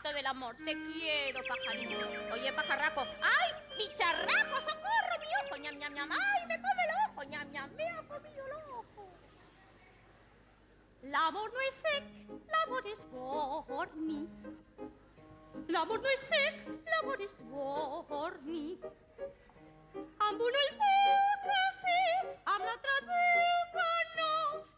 pajarito del amor, te quiero, pajarito. Oye, pajarraco, ¡ay, bicharraco, socorro, mi ojo! ¡Ñam, ñam, ñam! ¡Ay, me come el ojo! ¡Ñam, ñam, me ha comido el ojo! L'amor no és sec, l'amor és borni. L'amor no és sec, l'amor és borni. Amb un ull veu que sí, amb l'altre veu que no.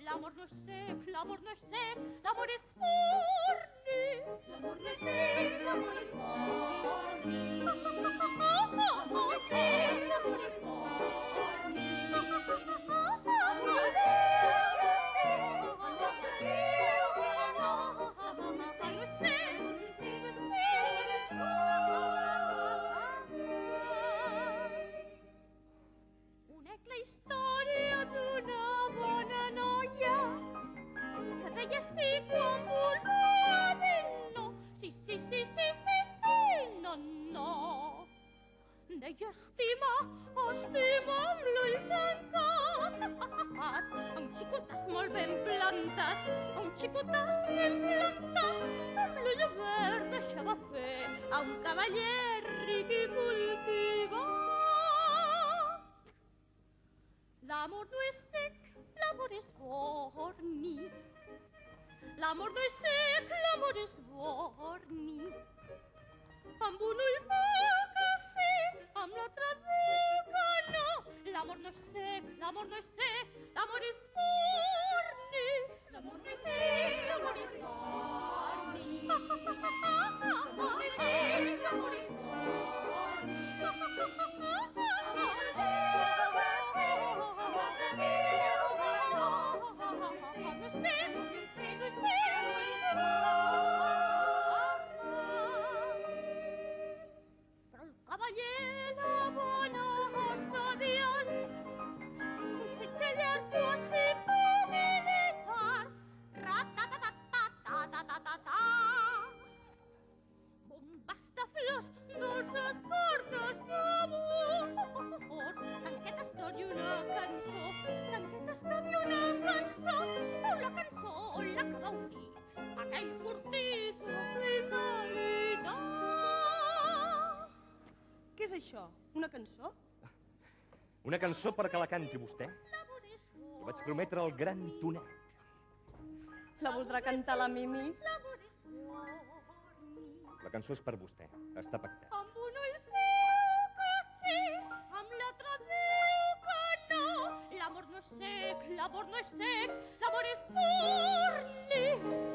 L'amor no és sec, l'amor no és sec, l'amor és borni. L'amor no és sec, l'amor és borni. L'amor no és sec, l'amor és borni. Amb un ull veu que sí, amb l'altre veu que no. L'amor no és sec, no és sec, no és sec, no és sec, no és Conec la història d'una bona noia que deia sí quan volia dir no. Sí, sí, sí, sí, sí, sí, no, no. Deia estima, estima amb l'ull tancat. Un xicotàs molt ben plantat, un xicotàs ben plantat, amb l'ull obert deixava fer a un cavaller ric i cultivat. L'amor no és sec, l'amor és borni. L'amor no és sec, l'amor és borni. Amb un ull veu que sí, amb l'altre veu que no. L'amor no és sec, l'amor no és sec, l'amor és borni. L'amor no és sec, l'amor és borni. L'amor no és sec, l'amor és borni. Però el cavaller la bona osa dian se celerto si può evitar ratatatatatatatata bombes de flors, dolces cartes d'amor. En què t'estoni una cançó? En què t'estoni una cançó? La cançó la que vau dir aquell cortís de fidelitat. Què és això? Una cançó? Una cançó perquè la canti vostè. Li vaig prometre el gran Tonet. La voldrà cantar la Mimi? La cançó és per vostè. Està pactat. Amb un ull veu que sí, amb l'altre veu que no. L'amor no és sec, l'amor no és sec, l'amor és borni.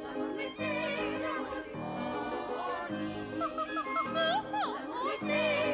L'amor no és sec, l'amor és borni. L'amor no és sec,